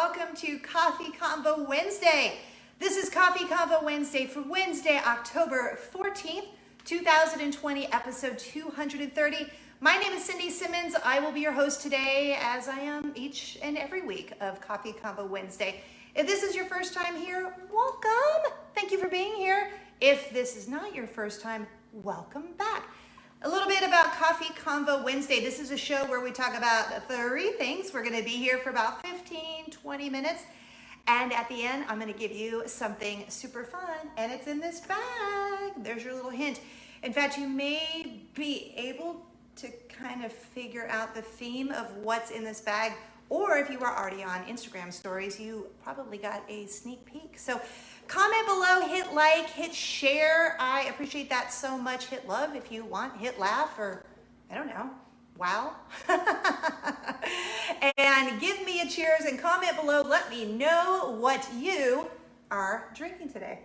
welcome to Coffee Convo Wednesday. This is Coffee Convo Wednesday for Wednesday, October 14th, 2020, episode 230. My name is Cindy Simmons. I will be your host today, as I am each and every week of Coffee Convo Wednesday. If this is your first time here, welcome. Thank you for being here. If this is not your first time, welcome back. A little bit about Coffee Convo Wednesday. This is a show where we talk about 3 things. We're going to be here for about 15, 20 minutes. And at the end, I'm going to give you something super fun. And it's in this bag. There's your little hint. In fact, you may be able to kind of figure out the theme of what's in this bag. Or if you are already on Instagram stories, you probably got a sneak peek. So comment below, hit like, hit share. I appreciate that so much. Hit love if you want, hit laugh, or I don't know, wow. And give me a cheers and comment below. Let me know what you are drinking today.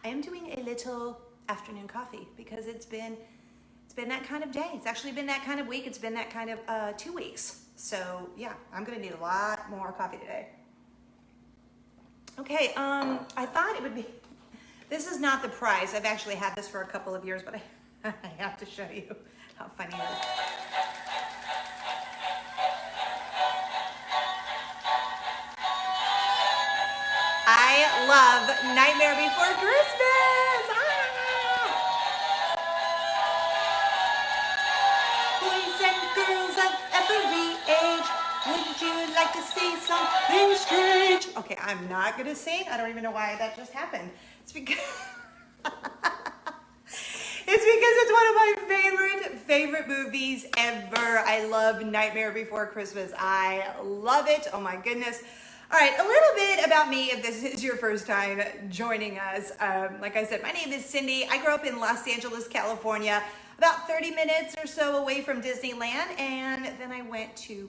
I am doing a little afternoon coffee because it's been that kind of day. It's actually been that kind of week. It's been that kind of 2 weeks. So yeah, I'm gonna need a lot more coffee today. Okay, I thought it would be, this is not the prize. I've actually had this for a couple of years, but I have to show you how funny it is. I love Nightmare Before Christmas. Boys and girls of every age, wouldn't you like to see something strange? Okay, I'm not gonna sing. I don't even know why that just happened. It's because it's one of my favorite movies ever. I love Nightmare Before Christmas. I love it. Oh my goodness. All right, a little bit about me if this is your first time joining us. Like I said, my name is Cindy. I grew up in Los Angeles, California, about 30 minutes or so away from Disneyland, and then I went to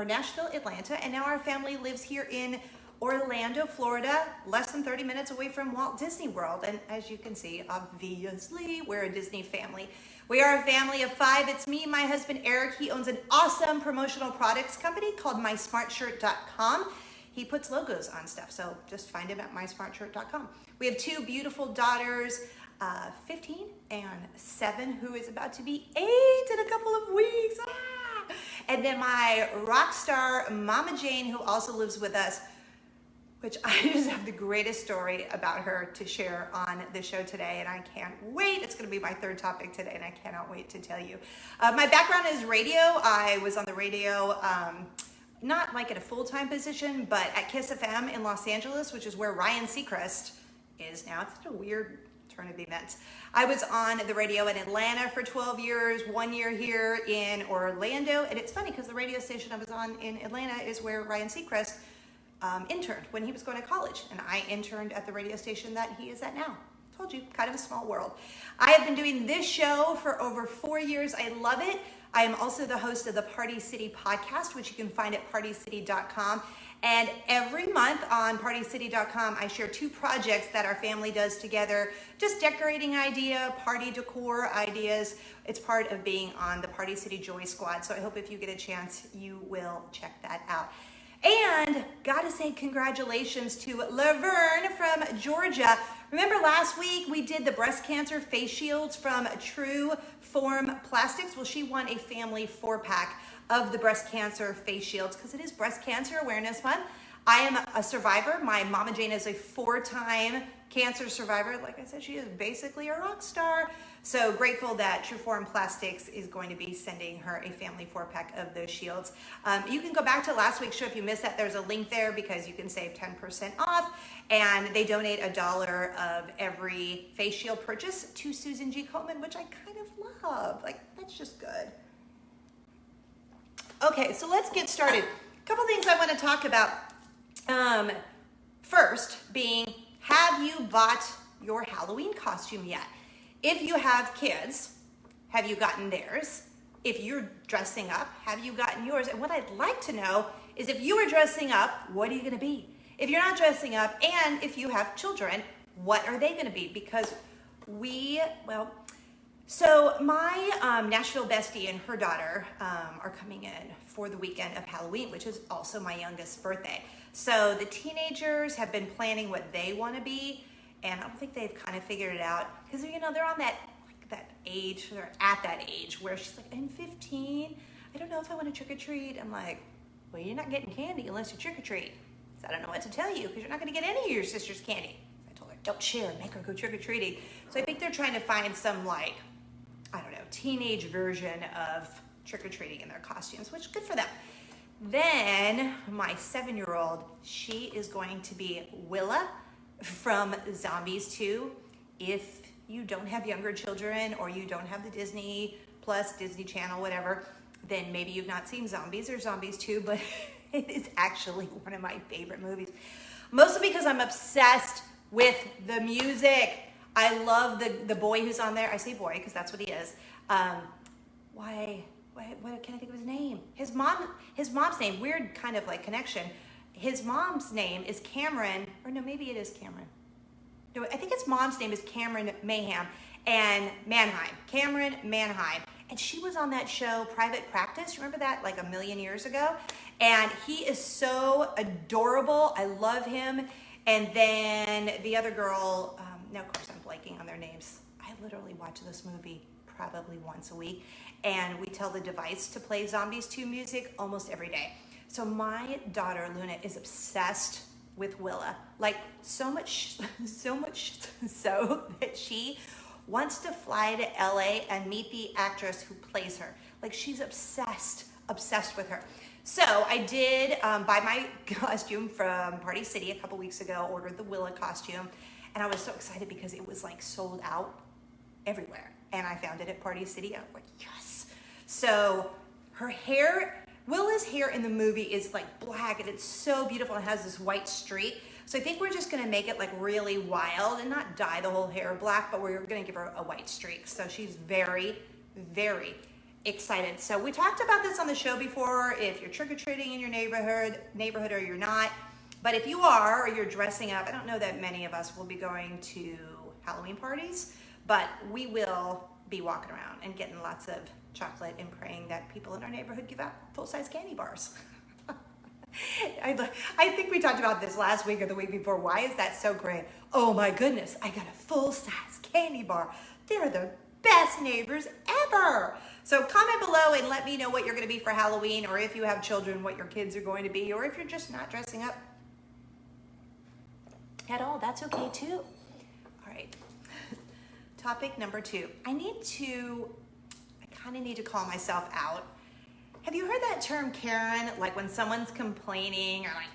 Nashville, Atlanta, and now our family lives here in Orlando, Florida, less than 30 minutes away from Walt Disney World. And as you can see, obviously, we're a Disney family. We are a family of 5. It's me, my husband, Eric. He owns an awesome promotional products company called mysmartshirt.com. He puts logos on stuff, so just find him at mysmartshirt.com. We have 2 beautiful daughters, 15 and 7, who is about to be 8 in a couple of weeks. And then my rock star, Momma Jane, who also lives with us, which I just have the greatest story about her to share on the show today, and I can't wait. It's gonna be my 3rd topic today, and I cannot wait to tell you. My background is radio. I was on the radio, not like in a full-time position, but at Kiss FM in Los Angeles, which is where Ryan Seacrest is now. It's such a weird turn of events. I was on the radio in Atlanta for 12 years, 1 year here in Orlando, and it's funny because the radio station I was on in Atlanta is where Ryan Seacrest interned when he was going to college, and I interned at the radio station that he is at now. Told you, kind of a small world. I have been doing this show for over 4 years. I love it. I am also the host of the Party City podcast, which you can find at partycity.com. And every month on partycity.com, I share 2 projects that our family does together, just decorating idea, party decor ideas. It's part of being on the Party City Joy Squad. So I hope if you get a chance, you will check that out. And gotta say congratulations to Laverne from Georgia. Remember last week we did the breast cancer face shields from True Form Plastics? Well, she won a family 4-pack of the breast cancer face shields because it is Breast Cancer Awareness Month. I am a survivor. My Momma Jane is a 4-time cancer survivor. Like I said, she is basically a rock star. So grateful that Trueform Plastics is going to be sending her a family 4-pack of those shields. You can go back to last week's show if you missed that. There's a link there because you can save 10% off, and they donate $1 of every face shield purchase to Susan G. Komen, which I kind of love. Like, that's just good. Okay, so let's get started. A couple things I want to talk about. First being, have you bought your Halloween costume yet? If you have kids, have you gotten theirs? If you're dressing up, have you gotten yours? And what I'd like to know is if you are dressing up, what are you gonna be? If you're not dressing up, and if you have children, what are they gonna be? Because So my Nashville bestie and her daughter are coming in for the weekend of Halloween, which is also my youngest birthday. So the teenagers have been planning what they want to be, and I don't think they've kind of figured it out because they're on that age, they're at that age where she's like, I'm 15. I don't know if I want to trick or treat. I'm like, well, you're not getting candy unless you trick or treat. So I don't know what to tell you because you're not going to get any of your sister's candy. I told her, don't share, make her go trick or treating. So I think they're trying to find some teenage version of trick-or-treating in their costumes, which good for them. Then my 7-year-old, she is going to be Willa from Zombies 2. If you don't have younger children or you don't have the Disney Plus, Disney Channel, whatever, then maybe you've not seen Zombies or Zombies 2, but it is actually one of my favorite movies. Mostly because I'm obsessed with the music. I love the boy who's on there. I say boy because that's what he is. What can I think of his name? His mom's name, weird kind of like connection. His mom's name is Cameron, or no, maybe it is Cameron. No, I think his mom's name is Cameron Mayhem and Manheim. Cameron Manheim. And she was on that show, Private Practice. Remember that like a million years ago? And he is so adorable. I love him. And then the other girl, now of course I'm blanking on their names. I literally watch this movie probably once a week, and we tell the device to play Zombies 2 music almost every day. So my daughter Luna is obsessed with Willa, like so much so that she wants to fly to LA and meet the actress who plays her. Like she's obsessed with her. So I did buy my costume from Party City a couple weeks ago, ordered the Willa costume, and I was so excited because it was like sold out everywhere. And I found it at Party City. I was like, yes. So her hair, Willa's hair in the movie is like black and it's so beautiful. It has this white streak. So I think we're just gonna make it like really wild and not dye the whole hair black, but we're gonna give her a white streak. So she's very, very excited. So we talked about this on the show before, if you're trick-or-treating in your neighborhood or you're not. But if you are, or you're dressing up, I don't know that many of us will be going to Halloween parties, but we will be walking around and getting lots of chocolate and praying that people in our neighborhood give out full-size candy bars. I think we talked about this last week or the week before. Why is that so great? Oh my goodness, I got a full-size candy bar. They're the best neighbors ever. So comment below and let me know what you're going to be for Halloween, or if you have children, what your kids are going to be, or if you're just not dressing up at all, that's okay too. All right. Topic number 2. I kind of need to call myself out. Have you heard that term Karen? Like when someone's complaining or like,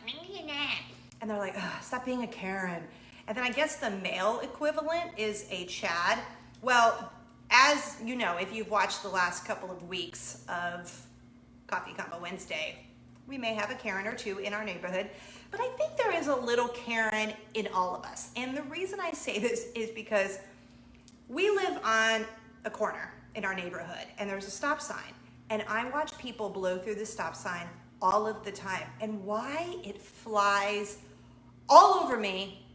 and they're like, stop being a Karen. And then I guess the male equivalent is a Chad. Well, as you know, if you've watched the last couple of weeks of Convo Wednesday, we may have a Karen or two in our neighborhood, but I think there is a little Karen in all of us. And the reason I say this is because we live on a corner in our neighborhood and there's a stop sign, and I watch people blow through the stop sign all of the time. And why it flies all over me,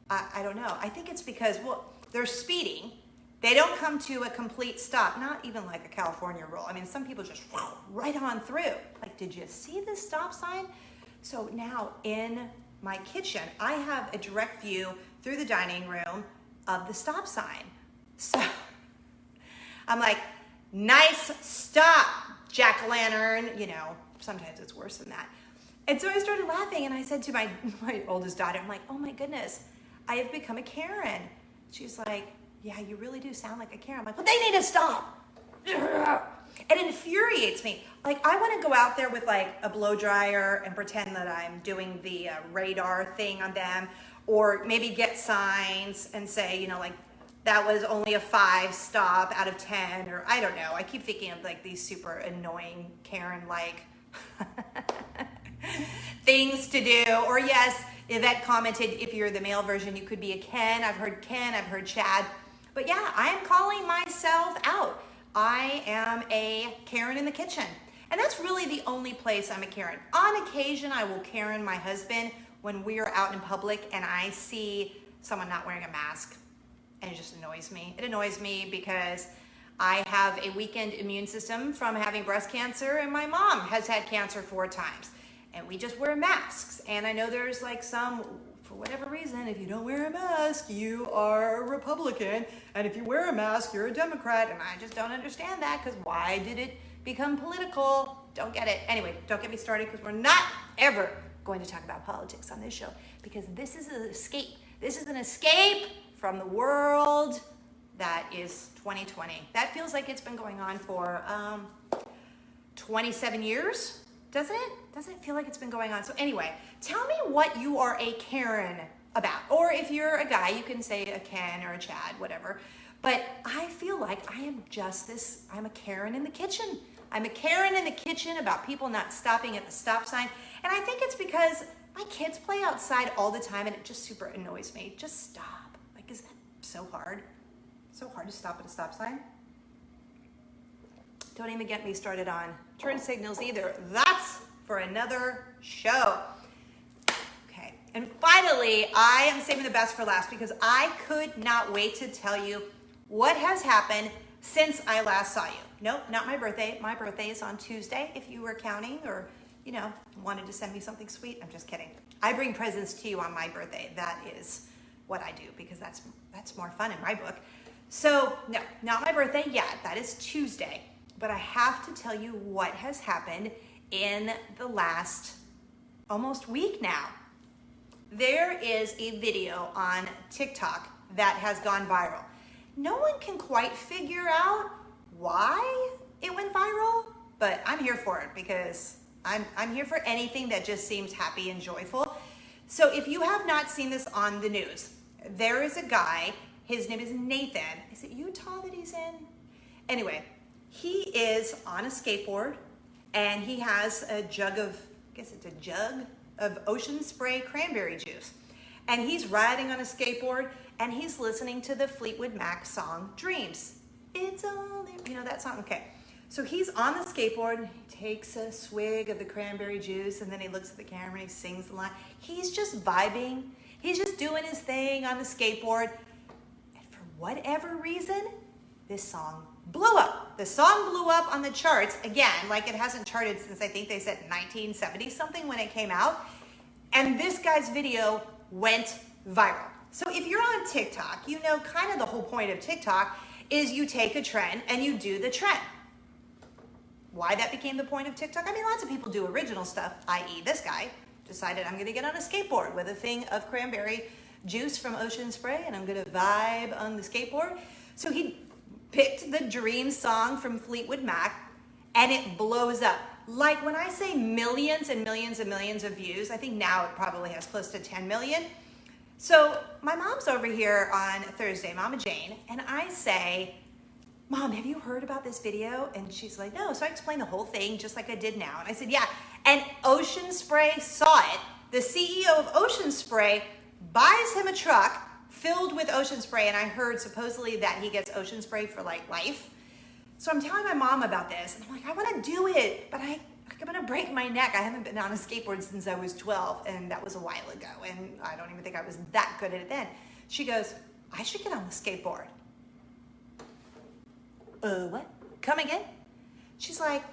I don't know. I think it's because, well, they're speeding. They don't come to a complete stop, not even like a California rule. I mean, some people just right on through. Like, did you see this stop sign? So now in my kitchen, I have a direct view through the dining room of the stop sign. So I'm like, nice stop, jack-o'-lantern. You know, sometimes it's worse than that. And so I started laughing and I said to my oldest daughter, I'm like, oh my goodness, I have become a Karen. She's like, yeah, you really do sound like a Karen. I'm like, well, they need to stop. It infuriates me. Like, I want to go out there with like a blow dryer and pretend that I'm doing the radar thing on them, or maybe get signs and say, you know, like, that was only a 5 stop out of 10, or I don't know. I keep thinking of like these super annoying Karen-like things to do. Or yes, Yvette commented, if you're the male version, you could be a Ken. I've heard Chad. But yeah, I am calling myself out. I am a Karen in the kitchen. And that's really the only place I'm a Karen. On occasion, I will Karen my husband when we are out in public and I see someone not wearing a mask, and it just annoys me. It annoys me because I have a weakened immune system from having breast cancer, and my mom has had cancer 4 times. And we just wear masks. And I know there's like some, for whatever reason, if you don't wear a mask, you are a Republican. And if you wear a mask, you're a Democrat. And I just don't understand that, because why did it become political? Don't get it. Anyway, don't get me started, because we're not ever going to talk about politics on this show, because this is an escape. This is an escape from the world that is 2020. That feels like it's been going on for 27 years, doesn't it? Doesn't it feel like it's been going on? So anyway, tell me what you are a Karen about. Or if you're a guy, you can say a Ken or a Chad, whatever. But I feel like I am just this, I'm a Karen in the kitchen. I'm a Karen in the kitchen about people not stopping at the stop sign. And I think it's because my kids play outside all the time and it just super annoys me. Just stop. Like, is that so hard? So hard to stop at a stop sign? Don't even get me started on turn signals either. That's for another show. Okay, and finally, I am saving the best for last, because I could not wait to tell you what has happened since I last saw you. Nope, not my birthday. My birthday is on Tuesday, if you were counting, or, you know, wanted to send me something sweet. I'm just kidding. I bring presents to you on my birthday. That is what I do, because that's more fun in my book. So, no, not my birthday yet. That is Tuesday. But I have to tell you what has happened in the last almost week now. There is a video on TikTok that has gone viral. No one can quite figure out why it went viral, but I'm here for it, because I'm here for anything that just seems happy and joyful. So if you have not seen this on the news, there is a guy, his name is Nathan. Is it Utah that he's in? Anyway, he is on a skateboard, and he has a jug of, I guess it's a jug of Ocean Spray cranberry juice. And he's riding on a skateboard, and he's listening to the Fleetwood Mac song, Dreams. It's only, you know that song? Okay. So he's on the skateboard, and he takes a swig of the cranberry juice, and then he looks at the camera and he sings the line. He's just vibing. He's just doing his thing on the skateboard. And for whatever reason, this song blew up. The song blew up on the charts again, like it hasn't charted since, I think they said 1970 something when it came out. And this guy's video went viral. So if you're on TikTok, you know kind of the whole point of TikTok is you take a trend and you do the trend. Why that became the point of TikTok? I mean, lots of people do original stuff, i.e. this guy decided, I'm gonna get on a skateboard with a thing of cranberry juice from Ocean Spray, and I'm gonna vibe on the skateboard. So he picked the Dream song from Fleetwood Mac, and it blows up. Like when I say millions and millions and millions of views, I think now it probably has close to 10 million. So my mom's over here on Thursday, Momma Jane, and I say, Mom, have you heard about this video? And she's like, no. So I explained the whole thing just like I did now. And I said, yeah. And Ocean Spray saw it. The CEO of Ocean Spray buys him a truck filled with Ocean Spray, and I heard supposedly that he gets Ocean Spray for like life. So I'm telling my mom about this, and I'm like, I want to do it, but I'm gonna break my neck. I haven't been on a skateboard since I was 12, and that was a while ago, and I don't even think I was that good at it then. She goes, I should get on the skateboard. What? Come again? She's like,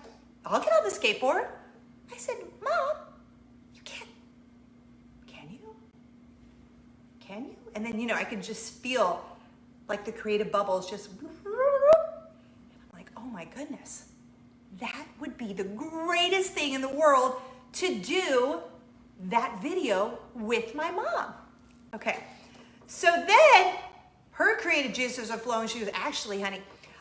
I'll get on the skateboard. I said, Mom, you can't. Can you? Can you? And then, you know, I could just feel like the creative bubbles just, and I'm like, oh my goodness, that would be the greatest thing in the world to do that video with my mom. Okay, so then her creative juices are flowing. She goes, actually, honey,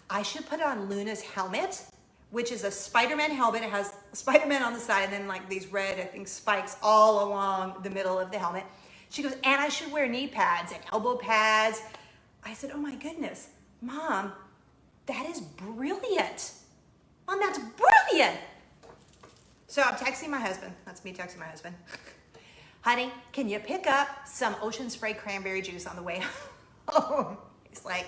I should put on Luna's helmet, which is a Spider-Man helmet. It has Spider-Man on the side and then like these red, I think, spikes all along the middle of the helmet. She goes, and I should wear knee pads and elbow pads. I said, oh my goodness, Mom, that is brilliant. Mom, that's brilliant. So I'm texting my husband. That's me texting my husband. Honey, can you pick up some Ocean Spray cranberry juice on the way home? He's like,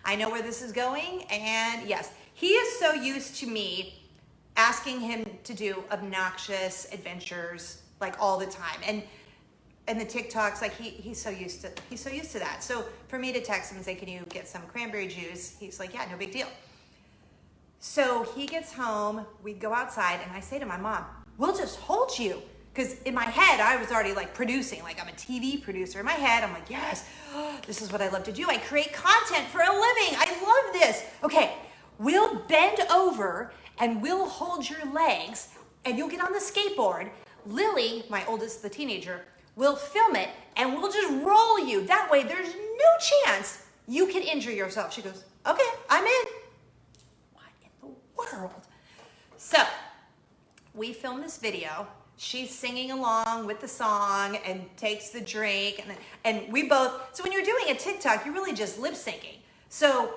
I know where this is going, and yes, he is so used to me asking him to do obnoxious adventures like all the time, and the TikToks, like he's so used to that. So for me to text him and say, can you get some cranberry juice? He's like, yeah, no big deal. So he gets home, we go outside, and I say to my mom, we'll just hold you. Because in my head, I was already like producing, like I'm a TV producer. In my head, I'm like, yes, this is what I love to do. I create content for a living. I love this. Okay, we'll bend over and we'll hold your legs and you'll get on the skateboard. Lily, my oldest, the teenager, will film it and we'll just roll you. That way, there's no chance you can injure yourself. She goes, okay, I'm in. What in the world? So we filmed this video. She's singing along with the song and takes the drink. And we both, so when you're doing a TikTok, you're really just lip syncing. So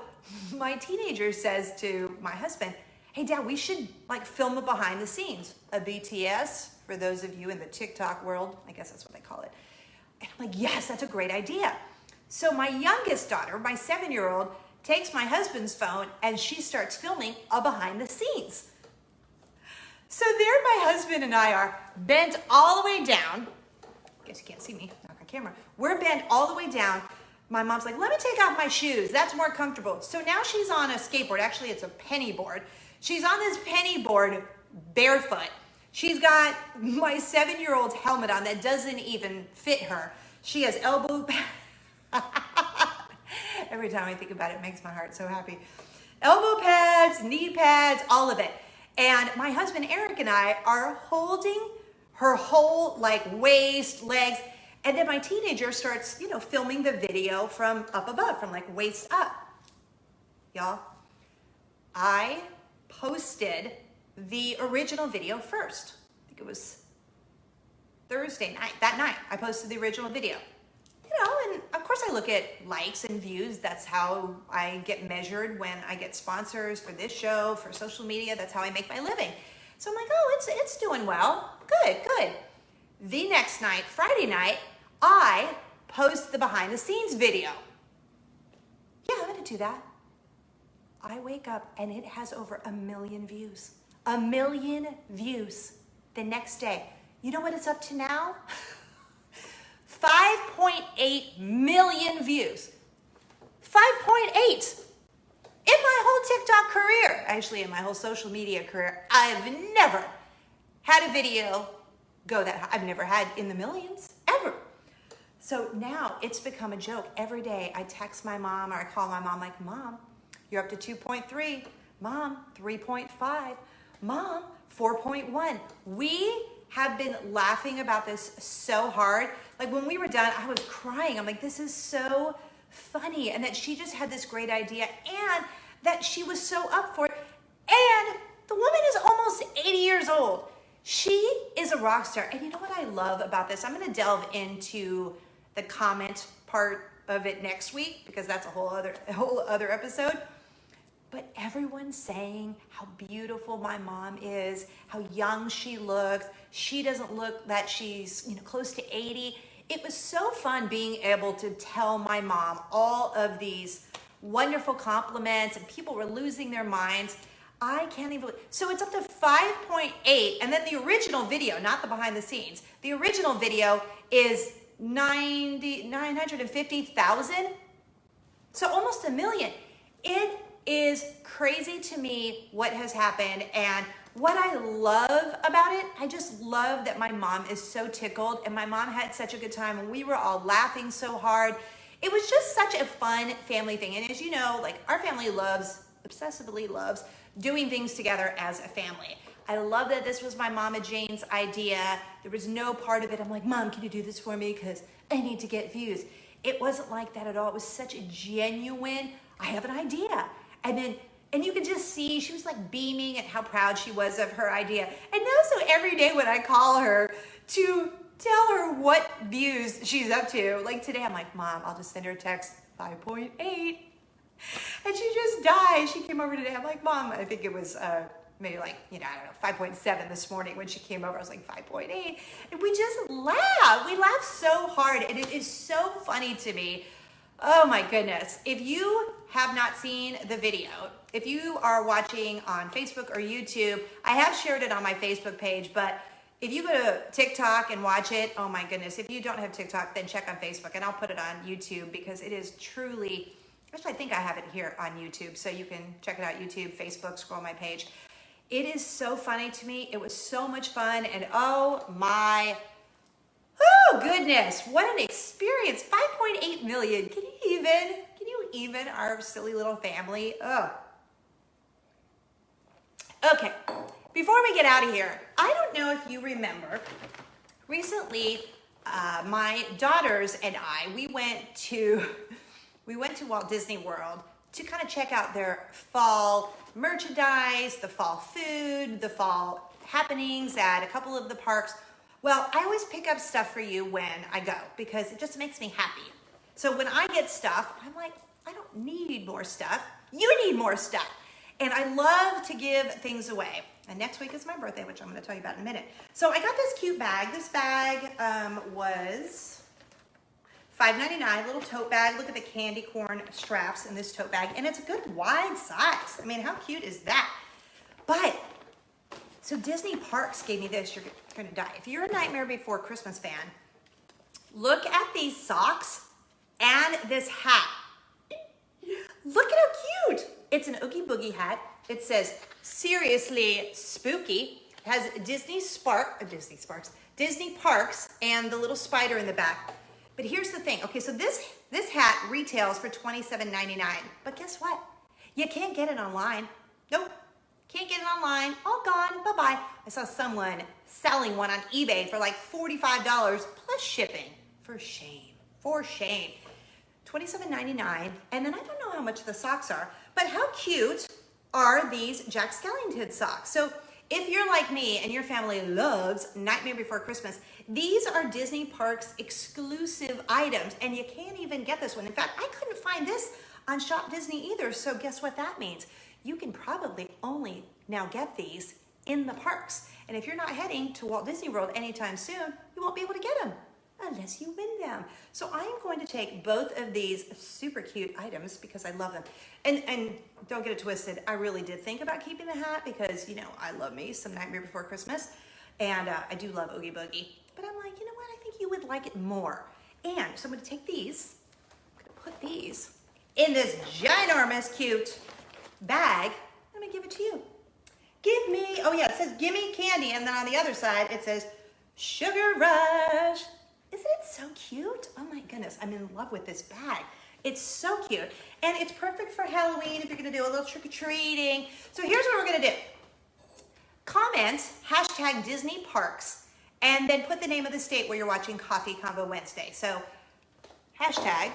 my teenager says to my husband, hey Dad, we should like film a behind the scenes, a BTS, for those of you in the TikTok world, I guess that's what they call it. And I'm like, yes, that's a great idea. So my youngest daughter, my 7-year-old, takes my husband's phone and she starts filming a behind the scenes. So there my husband and I are bent all the way down. Guess you can't see me, not on camera. We're bent all the way down. My mom's like, let me take off my shoes. That's more comfortable. So now she's on a skateboard. Actually, it's a penny board. She's on this penny board barefoot. She's got my 7-year-old's helmet on that doesn't even fit her. She has elbow pads. Every time I think about it, it makes my heart so happy. Elbow pads, knee pads, all of it. And my husband, Eric, and I are holding her whole like waist, legs. And then my teenager starts, filming the video from up above, from like waist up. Y'all, I posted the original video first. I think it was Thursday night. That night, I posted the original video. And of course I look at likes and views. That's how I get measured when I get sponsors for this show, for social media. That's how I make my living. So I'm like, oh, it's doing well. Good. The next night, Friday night, I post the behind the scenes video. Yeah, I'm gonna do that. I wake up and it has over 1 million views. 1 million views the next day. You know what it's up to now? 5.8 million views. 5.8. In my whole TikTok career, actually in my whole social media career, I've never had a video go that high. I've never had in the millions, ever. So now it's become a joke. Every day I text my mom or I call my mom like, Mom, you're up to 2.3. Mom, 3.5. Mom, 4.1. We have been laughing about this so hard. Like when we were done, I was crying. I'm like, this is so funny. And that she just had this great idea and that she was so up for it. And the woman is almost 80 years old. She is a rock star. And you know what I love about this? I'm gonna delve into the comment part of it next week because that's a whole other episode. But everyone's saying how beautiful my mom is, how young she looks. She doesn't look that she's close to 80. It was so fun being able to tell my mom all of these wonderful compliments and people were losing their minds. I can't even, so it's up to 5.8 and then the original video, not the behind the scenes, the original video is 950,000. So almost 1 million. It is crazy to me what has happened and what I love about it. I just love that my mom is so tickled and my mom had such a good time and we were all laughing so hard. It was just such a fun family thing. And as you know, like our family obsessively loves doing things together as a family. I love that this was my Momma Jane's idea. There was no part of it. I'm like, Mom, can you do this for me? Because I need to get views. It wasn't like that at all. It was such a genuine, I have an idea. And you could just see she was like beaming at how proud she was of her idea. And now so every day when I call her to tell her what views she's up to, like today I'm like, Mom, I'll just send her a text, 5.8. And she just died. She came over today. I'm like, Mom, I think it was maybe like, 5.7 this morning when she came over. I was like 5.8. And we just laugh. We laugh so hard. And it is so funny to me. Oh my goodness. If you have not seen the video, if you are watching on Facebook or YouTube, I have shared it on my Facebook page, but if you go to TikTok and watch it, oh my goodness. If you don't have TikTok, then check on Facebook and I'll put it on YouTube because it is truly Actually, I think I have it here on YouTube, so you can check it out, YouTube, Facebook, scroll my page. It is so funny to me. It was so much fun, and oh my, oh goodness, what an experience. 5.8 million, can you even, our silly little family? Oh. Okay, before we get out of here, I don't know if you remember, recently, my daughters and I, we went to Walt Disney World to kind of check out their fall merchandise, the fall food, the fall happenings at a couple of the parks. Well, I always pick up stuff for you when I go because it just makes me happy. So when I get stuff, I'm like, I don't need more stuff. You need more stuff. And I love to give things away. And next week is my birthday, which I'm going to tell you about in a minute. So I got this cute bag. This bag was $5.99, little tote bag. Look at the candy corn straps in this tote bag. And it's a good wide size. I mean, how cute is that? But, so Disney Parks gave me this. You're going to die. If you're a Nightmare Before Christmas fan, look at these socks and this hat. Look at how cute. It's an Oogie Boogie hat. It says, seriously spooky. It has Disney Parks and the little spider in the back. But here's the thing. Okay, so this hat retails for $27.99. But guess what? You can't get it online. Nope. Can't get it online. All gone. Bye-bye. I saw someone selling one on eBay for like $45 plus shipping. For shame. For shame. $27.99. And then I don't know how much the socks are, but how cute are these Jack Skellington socks? So if you're like me and your family loves Nightmare Before Christmas, these are Disney Parks exclusive items, and you can't even get this one. In fact, I couldn't find this on Shop Disney either, so guess what that means? You can probably only now get these in the parks. And if you're not heading to Walt Disney World anytime soon, you won't be able to get them unless you win them. So I am going to take both of these super cute items because I love them. And don't get it twisted, I really did think about keeping the hat because, you know, I love me some Nightmare Before Christmas. And I do love Oogie Boogie. But I'm like, you know what, I think you would like it more. And so I'm gonna take these, I'm gonna put these in this ginormous cute bag. I'm gonna give it to you. Give me, oh yeah, it says gimme candy. And then on the other side, it says Sugar Rush. Isn't it so cute? Oh my goodness, I'm in love with this bag. It's so cute. And it's perfect for Halloween if you're gonna do a little trick-or-treating. So here's what we're gonna do. Comment hashtag Disney Parks and then put the name of the state where you're watching Coffee Convo Wednesday. So hashtag,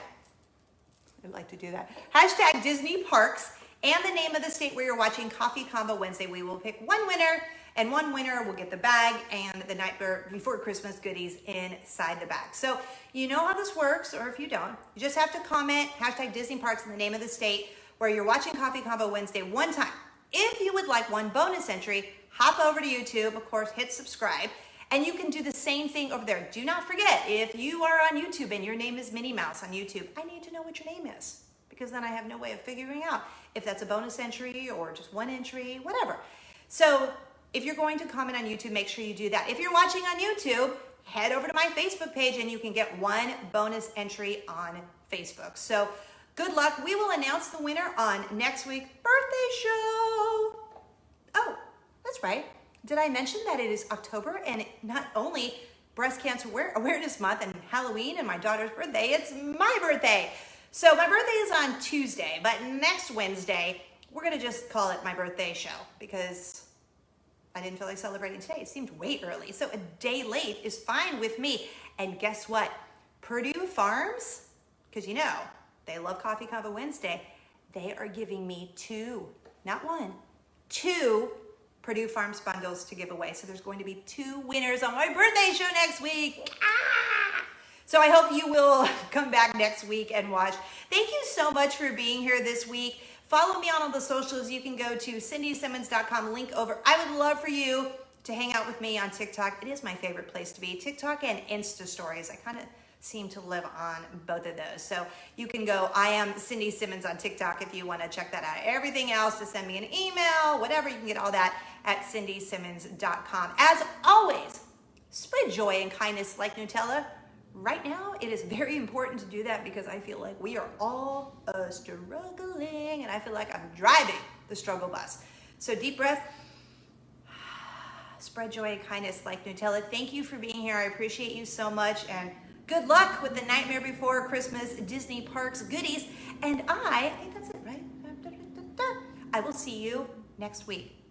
I'd like to do that. Hashtag Disney Parks and the name of the state where you're watching Coffee Convo Wednesday. We will pick one winner, and one winner will get the bag and the Nightmare Before Christmas goodies inside the bag. So you know how this works, or if you don't, you just have to comment hashtag Disney Parks and the name of the state where you're watching Coffee Convo Wednesday one time. If you would like one bonus entry, hop over to YouTube, of course, hit subscribe, and you can do the same thing over there. Do not forget, if you are on YouTube and your name is Minnie Mouse on YouTube, I need to know what your name is, because then I have no way of figuring out if that's a bonus entry or just one entry, whatever. So if you're going to comment on YouTube, make sure you do that. If you're watching on YouTube, head over to my Facebook page and you can get one bonus entry on Facebook. So good luck. We will announce the winner on next week's birthday show. Oh, that's right. Did I mention that it is October and not only Breast Cancer Awareness Month and Halloween and my daughter's birthday, it's my birthday. So my birthday is on Tuesday, but next Wednesday, we're gonna just call it my birthday show because I didn't feel like celebrating today. It seemed way early, so a day late is fine with me. And guess what? Purdue Farms, because you know, they love Coffee Convo Wednesday, they are giving me two, not one, two Purdue Farms bundles to give away. So there's going to be two winners on my birthday show next week. So I hope you will come back next week and watch. Thank you so much for being here this week. Follow me on all the socials. You can go to cindysimmons.com, link over. I would love for you to hang out with me on TikTok. It is my favorite place to be. TikTok and Insta Stories. I kind of seem to live on both of those. So you can go, I am Cindy Simmons on TikTok if you want to check that out. Everything else, to send me an email, whatever, you can get all that at cindysimmons.com. As always, spread joy and kindness like Nutella. right now, it is very important to do that because I feel like we are all struggling, and I feel like I'm driving the struggle bus. So deep breath, spread joy and kindness like Nutella. Thank you for being here. I appreciate you so much, and good luck with the Nightmare Before Christmas Disney Parks goodies. And I think that's it, right? I will see you next week.